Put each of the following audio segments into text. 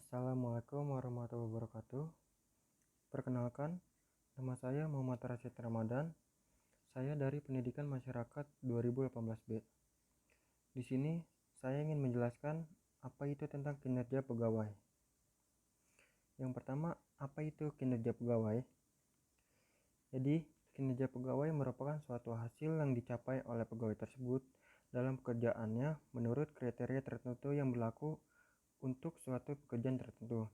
Assalamualaikum warahmatullahi wabarakatuh. Perkenalkan, nama saya Muhammad Rashid Ramadan. Saya dari Pendidikan Masyarakat 2018B. Di sini saya ingin menjelaskan apa itu tentang kinerja pegawai. Yang pertama, apa itu kinerja pegawai? Jadi, kinerja pegawai merupakan suatu hasil yang dicapai oleh pegawai tersebut dalam pekerjaannya menurut kriteria tertentu yang berlaku untuk suatu pekerjaan tertentu.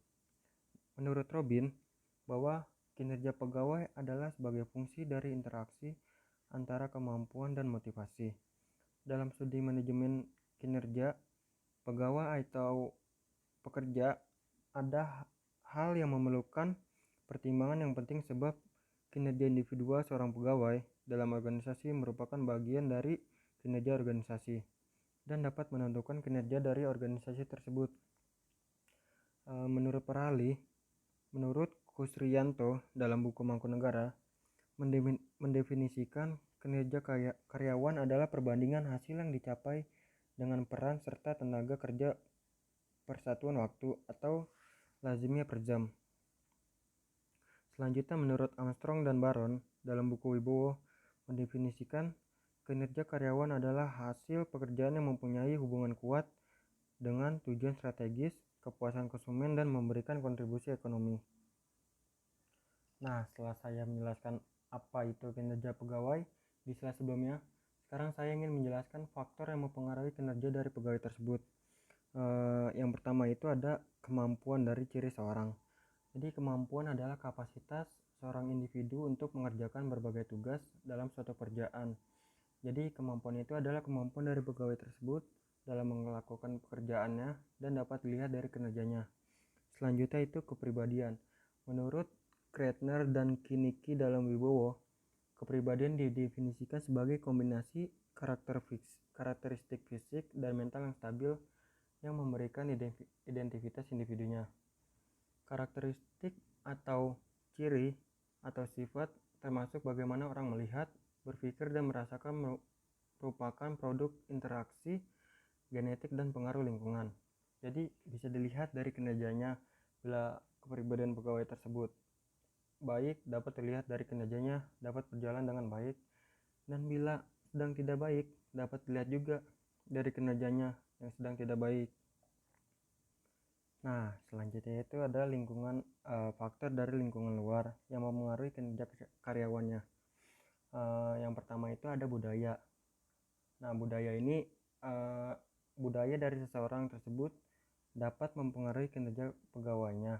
Menurut Robin, bahwa kinerja pegawai adalah sebagai fungsi dari interaksi antara kemampuan dan motivasi. Dalam studi manajemen kinerja, pegawai atau pekerja ada hal yang memerlukan pertimbangan yang penting sebab kinerja individual seorang pegawai dalam organisasi merupakan bagian dari kinerja organisasi dan dapat menentukan kinerja dari organisasi tersebut. Menurut para ahli, menurut Kusriyanto dalam buku Mangkunegara mendefinisikan kinerja karyawan adalah perbandingan hasil yang dicapai dengan peran serta tenaga kerja per satuan waktu atau lazimnya per jam. Selanjutnya menurut Armstrong dan Baron dalam buku Wibowo mendefinisikan kinerja karyawan adalah hasil pekerjaan yang mempunyai hubungan kuat dengan tujuan strategis, kepuasan konsumen, dan memberikan kontribusi ekonomi. Nah, setelah saya menjelaskan apa itu kinerja pegawai di slide sebelumnya, sekarang saya ingin menjelaskan faktor yang mempengaruhi kinerja dari pegawai tersebut. Yang pertama itu ada kemampuan dari ciri seorang. Jadi kemampuan adalah kapasitas seorang individu untuk mengerjakan berbagai tugas dalam suatu pekerjaan. Jadi kemampuan itu adalah kemampuan dari pegawai tersebut dalam melakukan pekerjaannya dan dapat dilihat dari kinerjanya. Selanjutnya itu kepribadian. Menurut Kretner dan Kiniki dalam Wibowo, kepribadian didefinisikan sebagai kombinasi karakteristik fisik dan mental yang stabil yang memberikan identitas individunya. Karakteristik atau ciri atau sifat termasuk bagaimana orang melihat, berpikir, dan merasakan merupakan produk interaksi genetik dan pengaruh lingkungan. Jadi bisa dilihat dari kinerjanya. Bila kepribadian pegawai tersebut baik, dapat dilihat dari kinerjanya dapat berjalan dengan baik, dan bila sedang tidak baik, dapat dilihat juga dari kinerjanya yang sedang tidak baik. Nah, selanjutnya itu ada faktor dari lingkungan luar yang mempengaruhi kinerja karyawannya. Yang pertama itu ada budaya. Nah, budaya dari seseorang tersebut dapat mempengaruhi kinerja pegawainya.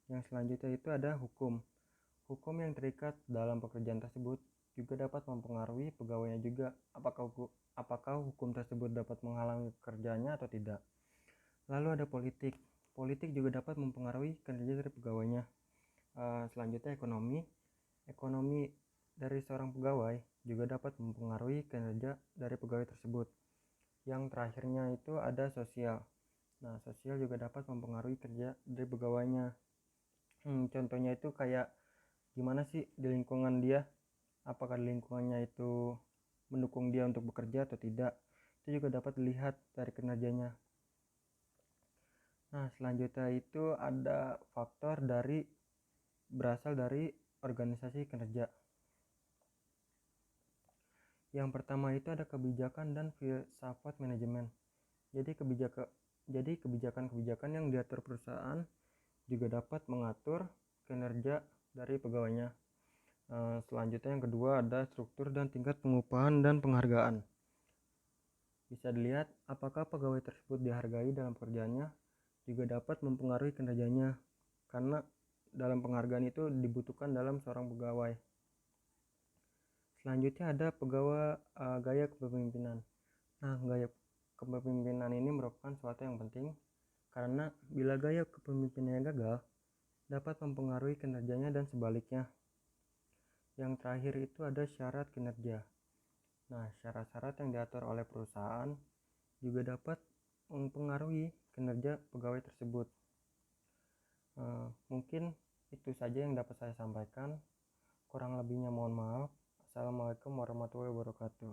Yang selanjutnya itu ada hukum. Hukum yang terikat dalam pekerjaan tersebut juga dapat mempengaruhi pegawainya juga, apakah hukum tersebut dapat menghalangi pekerjaannya atau tidak. Lalu ada politik. Politik juga dapat mempengaruhi kinerja dari pegawainya. Selanjutnya ekonomi. Ekonomi dari seorang pegawai juga dapat mempengaruhi kinerja dari pegawai tersebut. Yang terakhirnya itu ada sosial. Nah, sosial juga dapat mempengaruhi kerja dari pegawainya. Contohnya itu kayak gimana sih di lingkungan dia, apakah di lingkungannya itu mendukung dia untuk bekerja atau tidak, itu juga dapat dilihat dari kinerjanya. Nah, selanjutnya itu ada faktor berasal dari organisasi kinerja. Yang pertama itu ada kebijakan dan filsafat manajemen. Jadi kebijakan-kebijakan yang diatur perusahaan juga dapat mengatur kinerja dari pegawainya. Selanjutnya yang kedua ada struktur dan tingkat pengupahan dan penghargaan. Bisa dilihat apakah pegawai tersebut dihargai dalam pekerjaannya juga dapat mempengaruhi kinerjanya, karena dalam penghargaan itu dibutuhkan dalam seorang pegawai. Selanjutnya ada gaya kepemimpinan. Nah, gaya kepemimpinan ini merupakan suatu yang penting karena bila gaya kepemimpinannya gagal dapat mempengaruhi kinerjanya dan sebaliknya. Yang terakhir itu ada syarat kinerja. Nah, syarat-syarat yang diatur oleh perusahaan juga dapat mempengaruhi kinerja pegawai tersebut. Mungkin itu saja yang dapat saya sampaikan. Kurang lebihnya mohon maaf. Assalamualaikum warahmatullahi wabarakatuh.